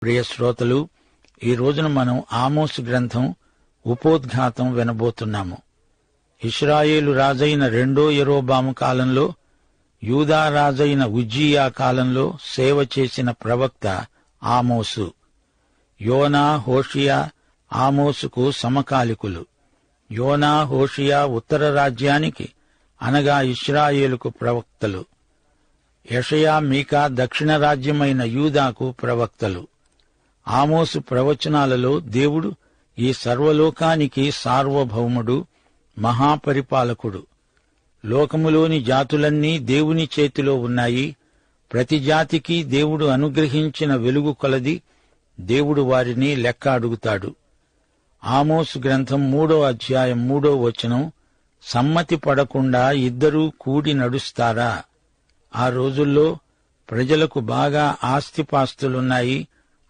ప్రియ శ్రోతలు, ఈ రోజున మనం ఆమోసు గ్రంథం ఉపోద్ఘాతం వినబోతున్నాము. ఇశ్రాయేలు రాజైన రెండో యెరోబాము కాలంలో, యూదా రాజైన ఉజ్జియా కాలంలో సేవ చేసిన ప్రవక్త ఆమోసు. యోనా, హోషియా ఆమోసుకు సమకాలికులు. యోనా, హోషియా ఉత్తర రాజ్యానికి అనగా ఇశ్రాయేలుకు ప్రవక్తలు. యెషయా, మీకా దక్షిణ రాజ్యమైన యూదాకు ప్రవక్తలు. ఆమోసు ప్రవచనాలలో దేవుడు ఈ సర్వలోకానికి సార్వభౌముడు, మహాపరిపాలకుడు. లోకములోని జాతులన్నీ దేవుని చేతిలో ఉన్నాయి. ప్రతి జాతికి దేవుడు అనుగ్రహించిన వెలుగు కొలది దేవుడు వారిని లెక్క అడుగుతాడు. ఆమోసు గ్రంథం 3వ అధ్యాయం 3వ వచనం, సమ్మతి పడకుండా ఇద్దరూ కూడి నడుస్తారా? ఆ రోజుల్లో ప్రజలకు బాగా ఆస్తిపాస్తులున్నాయి,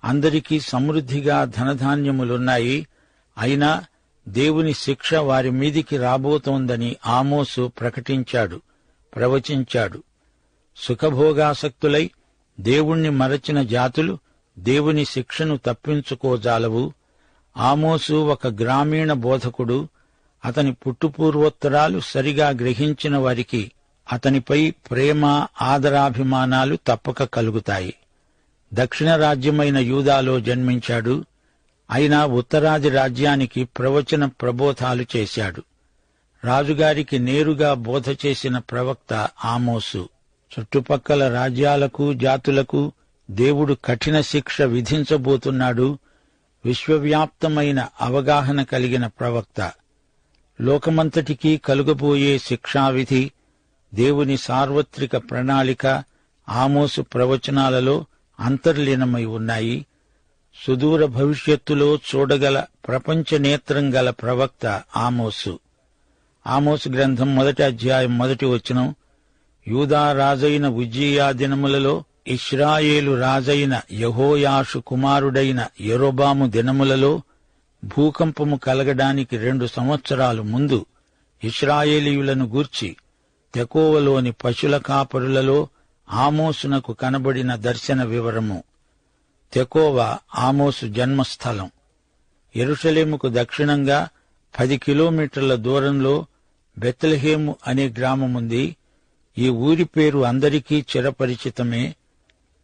అందరికీ సమృద్ధిగా ధనధాన్యములున్నాయి. అయినా దేవుని శిక్ష వారి మీదికి రాబోతోందని ఆమోసు ప్రకటించాడు, ప్రవచించాడు. సుఖభోగాసక్తులై దేవుణ్ణి మరచిన జాతులు దేవుని శిక్షను తప్పించుకోజాలవు. ఆమోసు ఒక గ్రామీణ బోధకుడు. అతని పుట్టుపూర్వోత్తరాలు సరిగా గ్రహించిన వారికి అతనిపై ప్రేమ, ఆదరాభిమానాలు తప్పక కలుగుతాయి. దక్షిణ రాజ్యమైన యూదాలో జన్మించాడు. అయినా ఉత్తరాది రాజ్యానికి ప్రవచన ప్రబోధాలు చేశాడు. రాజుగారికి నేరుగా బోధ చేసిన ప్రవక్త ఆమోసు. చుట్టుపక్కల రాజ్యాలకు, జాతులకు దేవుడు కఠిన శిక్ష విధించబోతున్నాడు. విశ్వవ్యాప్తమైన అవగాహన కలిగిన ప్రవక్త. లోకమంతటికీ కలుగబోయే శిక్షావిధి, దేవుని సార్వత్రిక ప్రణాళిక ఆమోసు ప్రవచనాలలో అంతర్లీనమై ఉన్నాయి. సుదూర భవిష్యత్తులో చూడగల ప్రపంచ నేత్రం గల ప్రవక్త ఆమోసు. ఆమోసు గ్రంథం 1వ అధ్యాయం 1వ వచనం, యూదా రాజైన ఉజ్జియా దినములలో, ఇశ్రాయేలు రాజైన యెహోయాషు కుమారుడైన యెరోబాము దినములలో, భూకంపము కలగడానికి 2 సంవత్సరాలు ముందు ఇశ్రాయేలీయులను గూర్చి తెకోవలోని పశుల కాపరులలో ఆమోసునకు కనబడిన దర్శన వివరము. తెకోవ ఆమోసు జన్మస్థలం. యెరూషలేముకు దక్షిణంగా 10 కిలోమీటర్ల దూరంలో బెత్లెహేము అనే గ్రామముంది. ఈ ఊరి పేరు అందరికీ చిరపరిచితమే.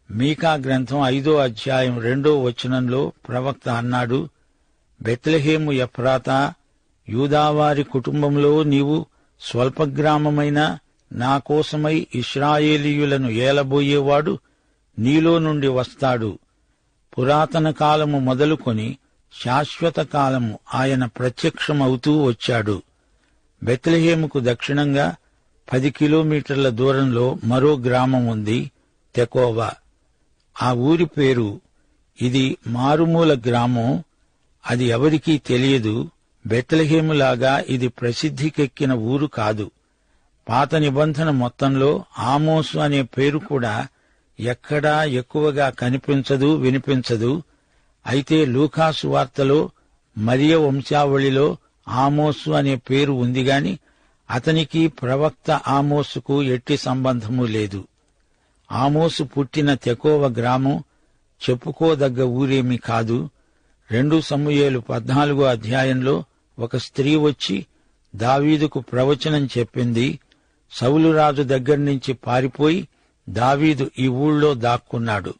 మీకా గ్రంథం 5వ అధ్యాయం 2వ వచనంలో ప్రవక్త అన్నాడు, బెత్లెహేము ఎఫ్రాతా, యూదావారి కుటుంబంలో నీవు స్వల్పగ్రామమైన నా కోసమై ఇశ్రాయేలీయులను ఏలబోయేవాడు నీలో నుండి వస్తాడు. పురాతన కాలము మొదలుకొని శాశ్వత కాలము ఆయన ప్రత్యక్షమవుతూ వచ్చాడు. బెత్లెహేముకు దక్షిణంగా 10 కిలోమీటర్ల దూరంలో మరో గ్రామం ఉంది, తెకోవ. ఆ ఊరి పేరు, ఇది మారుమూల గ్రామం, అది ఎవరికీ తెలియదు. బెత్లెహేములాగా ఇది ప్రసిద్ధికెక్కిన ఊరు కాదు. పాత నిబంధన మొత్తంలో ఆమోసు అనే పేరు కూడా ఎక్కడా ఎక్కువగా కనిపించదు, వినిపించదు. అయితే లూకాసు వార్తలో, మరియ వంశావళిలో ఆమోసు అనే పేరు ఉంది గాని అతనికి ప్రవక్త ఆమోసుకు ఎట్టి సంబంధము లేదు. ఆమోసు పుట్టిన తెకోవ గ్రామం చెప్పుకోదగ్గ ఊరేమీ కాదు. 2 సమూయేలు 14వ అధ్యాయంలో ఒక స్త్రీ వచ్చి దావీదుకు ప్రవచనం చెప్పింది. సౌలు రాజు దగ్గర్నుంచి పారిపోయి దావీదు ఈ ఊళ్ళో దాక్కున్నాడు.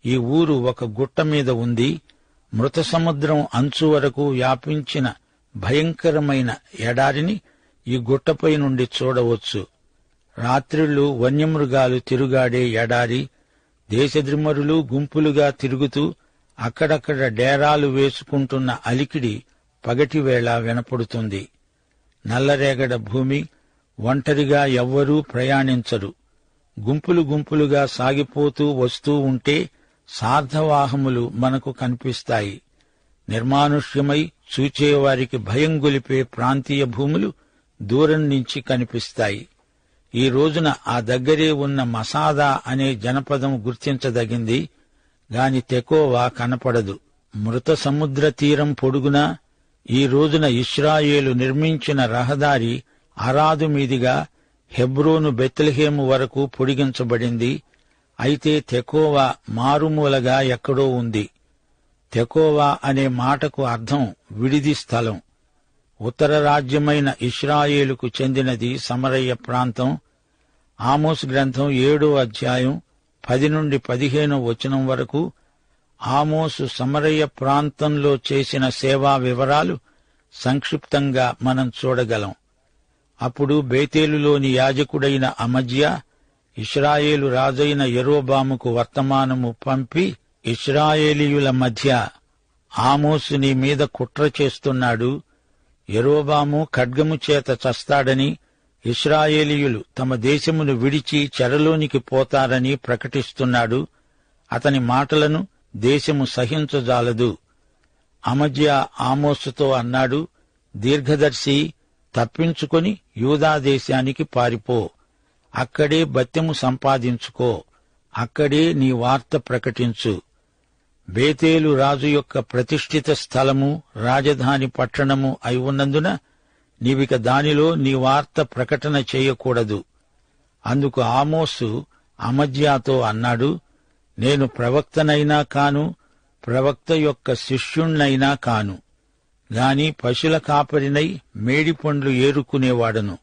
ఈ ఊరు ఒక గుట్ట మీద ఉంది. మృత సముద్రం అంచు వరకు వ్యాపించిన భయంకరమైన ఎడారిని ఈ గుట్టపై నుండి చూడవచ్చు. రాత్రిళ్లు వన్యమృగాలు తిరుగాడే ఎడారి. దేశద్రిమరులు గుంపులుగా తిరుగుతూ అక్కడక్కడ డేరాలు వేసుకుంటున్న అలికిడి పగటివేళ వినపడుతుంది. నల్లరేగడ భూమి, ఒంటరిగా ఎవ్వరూ ప్రయాణించరు. గుంపులు గుంపులుగా సాగిపోతూ వస్తూ ఉంటే సార్ధవాహములు మనకు కనిపిస్తాయి. నిర్మానుష్యమై చూచేవారికి భయం గొలిపే ప్రాంతీయ భూములు దూరం నుంచి కనిపిస్తాయి. ఈ రోజున ఆ దగ్గరే ఉన్న మసాదా అనే జనపదం గుర్తించదగింది గాని తెకోవ కనపడదు. మృత సముద్ర తీరం పొడుగునా ఈ రోజున ఇశ్రాయేలు నిర్మించిన రహదారి అరాదు మీదిగా హెబ్రోను, బెత్లెహేము వరకు పొడిగించబడింది. అయితే తెకోవ మారుమూలగా ఎక్కడో ఉంది. తెకోవా అనే మాటకు అర్థం విడిది స్థలం. ఉత్తర రాజ్యమైన ఇశ్రాయేలుకు చెందినది సమరయ్య ప్రాంతం. ఆమోసు గ్రంథం 7వ అధ్యాయం 10 నుండి 15వ వచనం వరకు ఆమోసు సమరయ్య ప్రాంతంలో చేసిన సేవా వివరాలు సంక్షిప్తంగా మనం చూడగలం. అప్పుడు బేతేలులోని యాజకుడైన అమజ్యా ఇశ్రాయేలు రాజైన యెరోబాముకు వర్తమానము పంపి, ఇశ్రాయేలీయుల మధ్య ఆమోసు నీ మీద కుట్ర చేస్తున్నాడు, యెరోబాము ఖడ్గము చేత చస్తాడని, ఇశ్రాయేలీయులు తమ దేశమును విడిచి చెరలోనికి పోతారని ప్రకటిస్తున్నాడు. అతని మాటలను దేశము సహించజాలదు. అమజ్యా ఆమోసుతో అన్నాడు, దీర్ఘదర్శి, తప్పించుకొని యూదా దేశానికి పారిపో, అక్కడే భత్యము సంపాదించుకో, అక్కడే నీ వార్త ప్రకటించు. బేతేలు రాజు యొక్క ప్రతిష్ఠిత స్థలము, రాజధాని పట్టణము అయి ఉన్నందున నీవిక దానిలో నీ వార్త ప్రకటన చేయకూడదు. అందుకు ఆమోసు అమజ్యాతో అన్నాడు, నేను ప్రవక్తనైనా కాను, ప్రవక్త యొక్క శిష్యుణ్ణైనా కాను, గాని పశుల కాపరినై మేడిపండ్లు ఏరుకునేవాడను.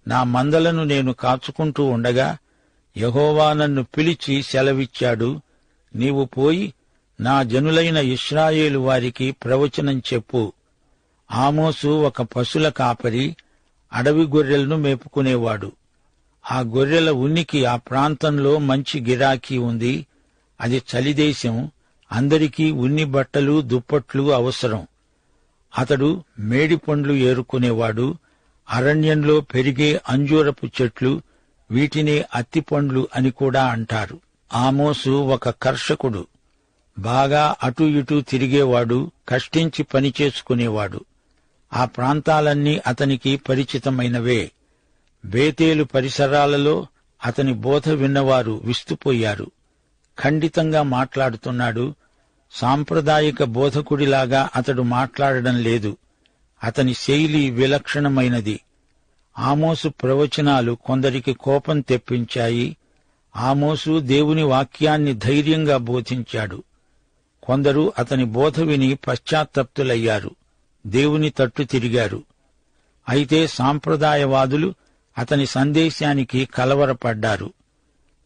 నా మందలను నేను కాచుకుంటూ ఉండగా యెహోవా నన్ను పిలిచి సెలవిచ్చాడు, నీవు పోయి నా జనులైన ఇశ్రాయేలు వారికి ప్రవచనం చెప్పు. ఆమోసు ఒక పశుల కాపరి, అడవి గొర్రెలను మేపుకునేవాడు. ఆ గొర్రెల ఉనికి ఆ ప్రాంతంలో మంచి గిరాకీ ఉంది. అది చలిదేశం, అందరికీ ఉన్ని బట్టలు దుప్పట్లు అవసరం. అతడు మేడిపండ్లు ఏరుకునేవాడు. అరణ్యంలో పెరిగే అంజూరపు చెట్లు, వీటినే అత్తిపండ్లు అని కూడా అంటారు. ఆమోసు ఒక కర్షకుడు, బాగా అటూ ఇటూ తిరిగేవాడు, కష్టించి పనిచేసుకునేవాడు. ఆ ప్రాంతాలన్నీ అతనికి పరిచితమైనవే. బేతేలు పరిసరాలలో అతని బోధ విన్నవారు విస్తుపోయారు. ఖండితంగా మాట్లాడుతున్నాడు. సాంప్రదాయిక బోధకుడిలాగా అతడు మాట్లాడడం లేదు. అతని శైలి విలక్షణమైనది. ఆమోసు ప్రవచనాలు కొందరికి కోపం తెప్పించాయి. ఆమోసు దేవుని వాక్యాన్ని ధైర్యంగా బోధించాడు. కొందరు అతని బోధ విని పశ్చాత్తప్తులయ్యారు, దేవుని తట్టు తిరిగారు. అయితే సాంప్రదాయవాదులు అతని సందేశానికి కలవరపడ్డారు.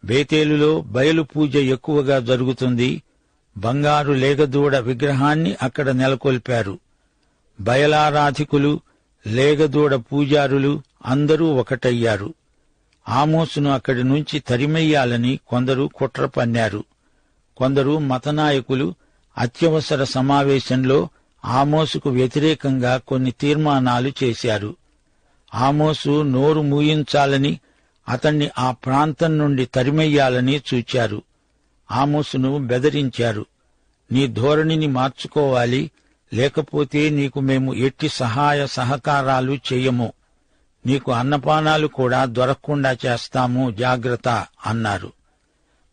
బేతేలులో బయలు పూజ ఎక్కువగా జరుగుతుంది. బంగారు లేగదూడ విగ్రహాన్ని అక్కడ నెలకొల్పారు. బయలారాధికులు, లేగదూడ పూజారులు అందరూ ఒకటయ్యారు. ఆమోసును అక్కడి నుంచి తరిమెయ్యాలని కొందరు కుట్ర పన్నారు. కొందరు మతనాయకులు అత్యవసర సమావేశంలో ఆమోసుకు వ్యతిరేకంగా కొన్ని తీర్మానాలు చేశారు. ఆమోసు నోరు మూయించాలని, అతన్ని ఆ ప్రాంతం నుండి తరిమెయ్యాలని చూచారు. ఆమోసును బెదిరించారు, నీ ధోరణిని మార్చుకోవాలి, లేకపోతే నీకు మేము ఎట్టి సహాయ సహకారాలు చెయ్యము, నీకు అన్నపానాలు కూడా దొరకకుండా చేస్తాము, జాగ్రత్త అన్నారు.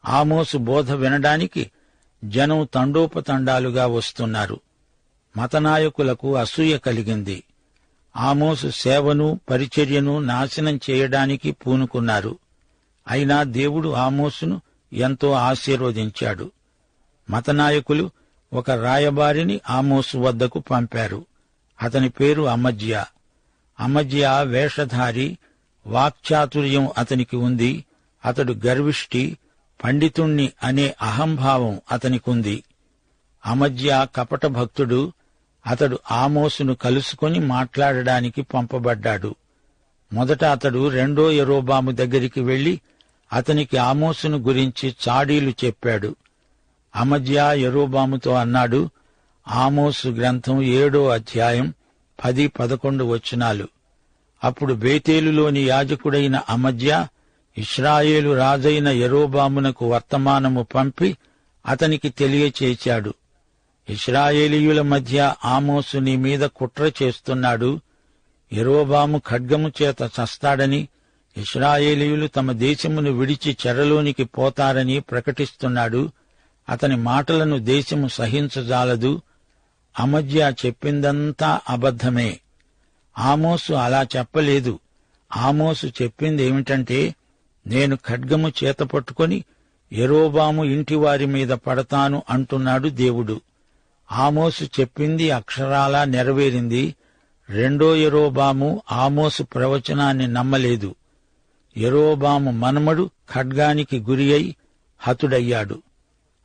ఆమోసు బోధ వినడానికి జనం తండోపతండాలుగా వస్తున్నారు. మతనాయకులకు అసూయ కలిగింది. ఆమోసు సేవను పరిచర్యను నాశనం చేయడానికి పూనుకున్నారు. అయినా దేవుడు ఆమోసును ఎంతో ఆశీర్వదించాడు. మతనాయకులు ఒక రాయబారిని ఆమోసు వద్దకు పంపారు. అతని పేరు అమజ్యా. అమజ్యా వేషధారి, వాక్చాతుర్యం అతనికి ఉంది. అతడు గర్విష్టి, పండితుణ్ణి అనే అహంభావం అతనికుంది. అమజ్యా కపట భక్తుడు. అతడు ఆమోసును కలుసుకొని మాట్లాడడానికి పంపబడ్డాడు. మొదట అతడు రెండో యెరోబాము దగ్గరికి వెళ్లి అతనికి ఆమోసును గురించి చాడీలు చెప్పాడు. అమజ్యా యెరోబాముతో అన్నాడు, ఆమోసు గ్రంథం 7వ అధ్యాయం 10-11 వచనాలు. అప్పుడు బేతేలులోని యాజకుడైన అమజ్యా ఇశ్రాయేలు రాజైన యెరోబామునకు వర్తమానము పంపి అతనికి తెలియచేశాడు, ఇశ్రాయేలీయుల మధ్య ఆమోసు నీ మీద కుట్ర చేస్తున్నాడు. యెరోబాము ఖడ్గము చేత చస్తాడని, ఇశ్రాయేలీయులు తమ దేశమును విడిచి చెరలోనికి పోతారని ప్రకటిస్తున్నాడు. అతని మాటలను దేశము సహించజాలదు. అమజ్యా చెప్పిందంతా అబద్ధమే. ఆమోసు అలా చెప్పలేదు. ఆమోసు చెప్పిందేమిటంటే, నేను ఖడ్గము చేతపట్టుకొని యెరోబాము ఇంటివారి మీద పడతాను అంటున్నాడు దేవుడు. ఆమోసు చెప్పింది అక్షరాలా నెరవేరింది. రెండో యెరోబాము ఆమోసు ప్రవచనాన్ని నమ్మలేదు. యెరోబాము మనుమడు ఖడ్గానికి గురి అయి హతుడయ్యాడు.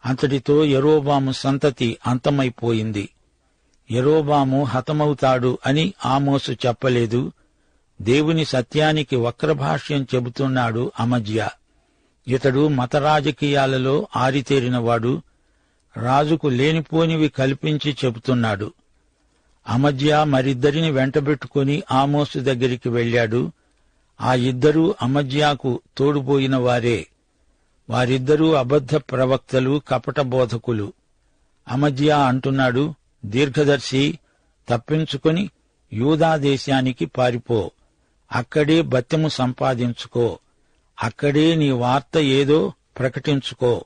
అంతటితో యెరోబాము సంతతి అంతమైపోయింది. యెరోబాము హతమవుతాడు అని ఆమోసు చెప్పలేదు. దేవుని సత్యానికి వక్రభాష్యం చెబుతున్నాడు అమజ్యా. ఇతడు మత రాజకీయాలలో ఆరితేరినవాడు. రాజుకు లేనిపోనివి కల్పించి చెబుతున్నాడు. అమజ్యా మరిద్దరిని వెంటబెట్టుకుని ఆమోసు దగ్గరికి వెళ్లాడు. ఆ ఇద్దరూ అమజ్యాకు తోడుపోయిన వారే. వారిద్దరూ అబద్ధ ప్రవక్తలు, కపట బోధకులు. అమజ్యా అంటున్నాడు, దీర్ఘదర్శి, తప్పించుకొని యూదా దేశానికి పారిపో. అక్కడే బత్తెము సంపాదించుకో. అక్కడే నీ వార్త ఏదో ప్రకటించుకో.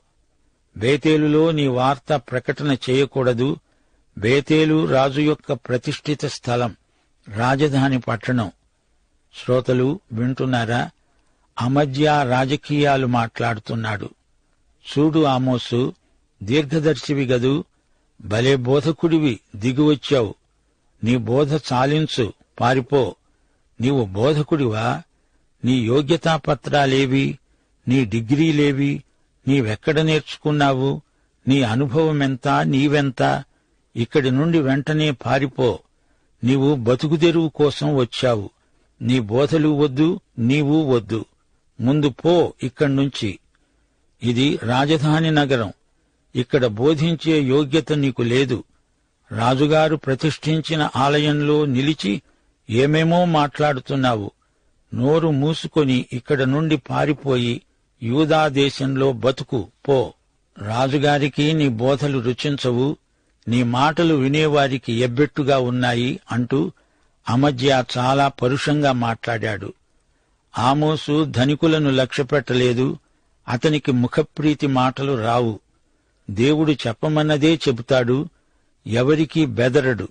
బేతేలులో నీ వార్త ప్రకటన చేయకూడదు. బేతేలు రాజు యొక్క ప్రతిష్ఠిత స్థలం, రాజధాని పట్టణం. శ్రోతలు వింటున్నారా? అమజ్యా రాజకీయాలు మాట్లాడుతున్నాడు. చూడు ఆమోసు, దీర్ఘదర్శివి గదు, భలే బోధకుడివి, దిగివచ్చావు. నీ బోధ చాలించు, పారిపో. నీవు బోధకుడివా? నీ యోగ్యతాపత్రాలేవి? నీ డిగ్రీలేవి? నీవెక్కడ నేర్చుకున్నావు? నీ అనుభవమెంత? నీవెంత? ఇక్కడి నుండి వెంటనే పారిపో. నీవు బతుకుదెరువు కోసం వచ్చావు. నీ బోధలు వద్దు, నీవు వద్దు. ముందు పో ఇక్కడ్నుంచి. ఇది రాజధాని నగరం. ఇక్కడ బోధించే యోగ్యత నీకు లేదు. రాజుగారు ప్రతిష్ఠించిన ఆలయంలో నిలిచి ఏమేమో మాట్లాడుతున్నావు. నోరు మూసుకొని ఇక్కడ నుండి పారిపోయి యూదా దేశంలో బతుకు పో. రాజుగారికి నీ బోధలు రుచించవు, నీ మాటలు వినేవారికి ఎబ్బెట్టుగా ఉన్నాయి అంటూ అమజ్యా చాలా పరుషంగా మాట్లాడాడు. ఆమోసు ధనికులను లక్ష్యపెట్టలేదు. అతనికి ముఖప్రీతి మాటలు రావు. దేవుడు చెప్పమన్నదే చెబుతాడు. ఎవరికీ బెదరడు.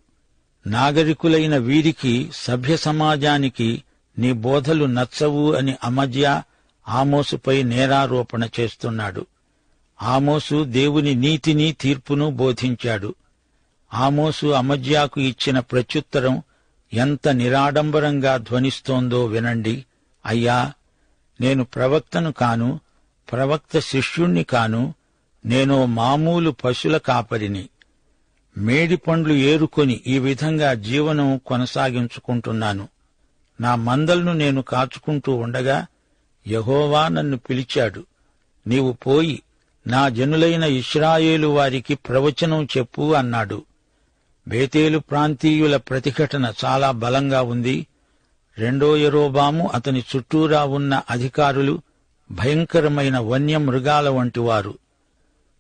నాగరికులైన వీరికి, సభ్య సమాజానికి నీ బోధలు నచ్చవు అని అమజ్యా ఆమోసుపై నేరారోపణ చేస్తున్నాడు. ఆమోసు దేవుని నీతిని, తీర్పును బోధించాడు. ఆమోసు అమజ్యాకు ఇచ్చిన ప్రత్యుత్తరం ఎంత నిరాడంబరంగా ధ్వనిస్తోందో వినండి. అయ్యా, నేను ప్రవక్తను కాను, ప్రవక్త శిష్యుణ్ణి కాను. నేనో మామూలు పశుల కాపరిని. మేడి పండ్లు ఏరుకొని ఈ విధంగా జీవనం కొనసాగించుకుంటున్నాను. నా మందలను నేను కాచుకుంటూ ఉండగా యెహోవా నన్ను పిలిచాడు. నీవు పోయి నా జనులైన ఇశ్రాయేలు వారికి ప్రవచనం చెప్పు అన్నాడు. బేతేలు ప్రాంతీయుల ప్రతిఘటన చాలా బలంగా ఉంది. రెండో యెరోబాము, అతని చుట్టూరా ఉన్న అధికారులు భయంకరమైన వన్యమృగాల వంటివారు.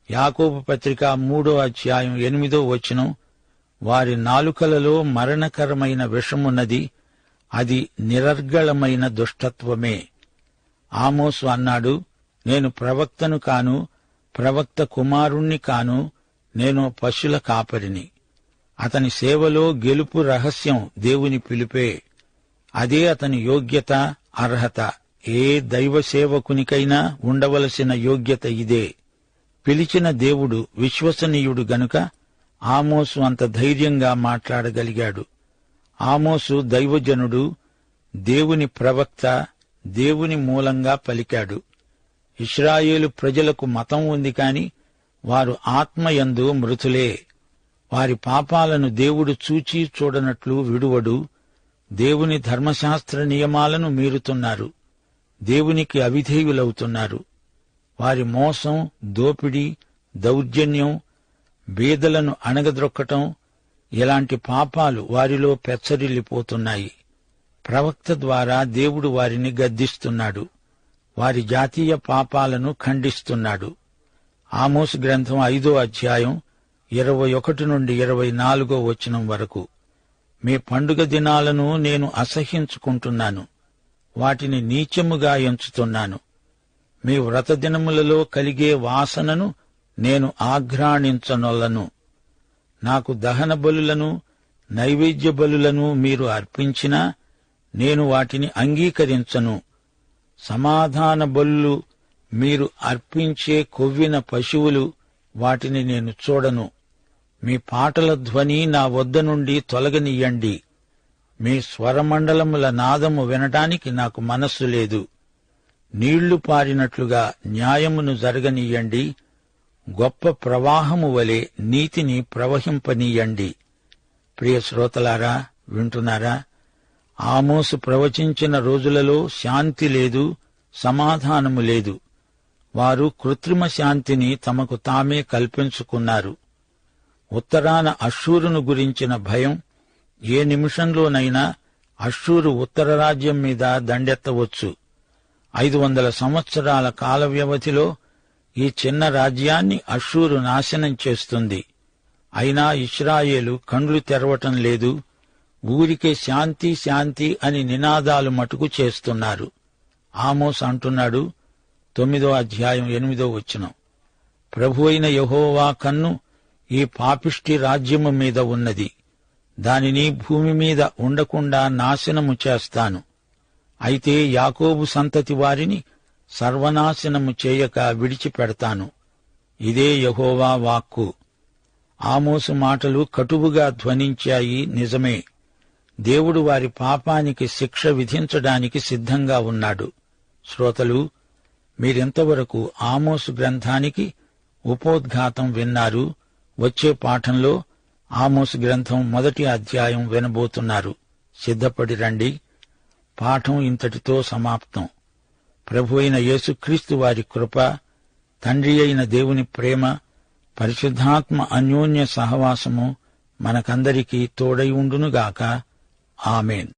యాకోబు పత్రిక 3:8 వారి నాలుకలలో మరణకరమైన విషమున్నది, అది నిరర్గళమైన దుష్టత్వమే. ఆమోసు అన్నాడు, నేను ప్రవక్తను కాను, ప్రవక్త కుమారుణ్ణి కాను, నేను పశుల కాపరిని. అతని సేవలో గెలుపు రహస్యం దేవుని పిలుపే. అదే అతని యోగ్యత, అర్హత. ఏ దైవ సేవకునికైనా ఉండవలసిన యోగ్యత ఇదే. పిలిచిన దేవుడు విశ్వసనీయుడు గనుక ఆమోసు అంత ధైర్యంగా మాట్లాడగలిగాడు. ఆమోసు దైవజనుడు, దేవుని ప్రవక్త, దేవుని మూలంగా పలికాడు. ఇశ్రాయేలు ప్రజలకు మతం ఉంది కాని వారు ఆత్మయందు మృతులే. వారి పాపాలను దేవుడు చూచి చూడనట్లు విడువడు. దేవుని ధర్మశాస్త్ర నియమాలను మీరుతున్నారు. దేవునికి అవిధేయులవుతున్నారు. వారి మోసం, దోపిడీ, దౌర్జన్యం, బీదలను అణగద్రొక్కటం, ఇలాంటి పాపాలు వారిలో పెచ్చరిల్లిపోతున్నాయి. ప్రవక్త ద్వారా దేవుడు వారిని గద్దిస్తున్నాడు. వారి జాతీయ పాపాలను ఖండిస్తున్నాడు. ఆమోసు గ్రంథం 5:21-24 వరకు. మీ పండుగ దినాలను నేను అసహ్యించుకుంటున్నాను, వాటిని నీచముగా ఎంచుతున్నాను. మీ వ్రతదినములలో కలిగే వాసనను నేను ఆఘ్రాణించనొల్లను. నాకు దహన బలులను, నైవేద్య బలులను మీరు అర్పించినా నేను వాటిని అంగీకరించను. సమాధాన బలులు, మీరు అర్పించే కొవ్విన పశువులు, వాటిని నేను చూడను. మీ పాటల ధ్వని నా వద్ద నుండి తొలగనియ్యండి. మీ స్వరమండలముల నాదము వినటానికి నాకు మనస్సు లేదు. నీళ్లు పారినట్లుగా న్యాయమును జరగనీయండి. గొప్ప ప్రవాహము వలె నీతిని ప్రవహింపనీయండి. ప్రియ శ్రోతలారా, వింటున్నారా? ఆమోసు ప్రవచించిన రోజులలో శాంతి లేదు, సమాధానము లేదు. వారు కృత్రిమ శాంతిని తమకు తామే కల్పించుకున్నారు. ఉత్తరాన అష్షూరును గురించిన భయం, ఏ నిమిషంలోనైనా అష్షూరు ఉత్తర రాజ్యం మీద దండెత్తవచ్చు. 500 సంవత్సరాల కాల వ్యవధిలో ఈ చిన్న రాజ్యాన్ని అష్షూరు నాశనం చేస్తుంది. అయినా ఇశ్రాయేలు కండ్లు తెరవటం లేదు. ఊరికే శాంతి శాంతి అని నినాదాలు మటుకు చేస్తున్నారు. ఆమోస్ అంటున్నాడు, 9వ అధ్యాయం 8వ వచనం, ప్రభువైన యెహోవా కన్ను ఈ పాపిష్టి రాజ్యము మీద ఉన్నది. దానిని భూమి మీద ఉండకుండా నాశనము చేస్తాను. అయితే యాకోబు సంతతి వారిని సర్వనాశనము చేయక విడిచిపెడతాను. ఇదే యెహోవా వాక్కు. ఆమోసు మాటలు కటువుగా ధ్వనించాయి, నిజమే. దేవుడు వారి పాపానికి శిక్ష విధించడానికి సిద్ధంగా ఉన్నాడు. శ్రోతలు, మీరింతవరకు ఆమోసు గ్రంథానికి ఉపోద్ఘాతం విన్నారు. వచ్చే పాఠంలో ఆమోసు గ్రంథం 1వ అధ్యాయం వినబోతున్నారు. సిద్ధపడి రండి. పాఠం ఇంతటితో సమాప్తం. ప్రభువైన యేసుక్రీస్తు వారి కృప, తండ్రి అయిన దేవుని ప్రేమ, పరిశుద్ధాత్మ అన్యోన్య సహవాసము మనకందరికీ తోడై ఉండునుగాక. ఆమేన్.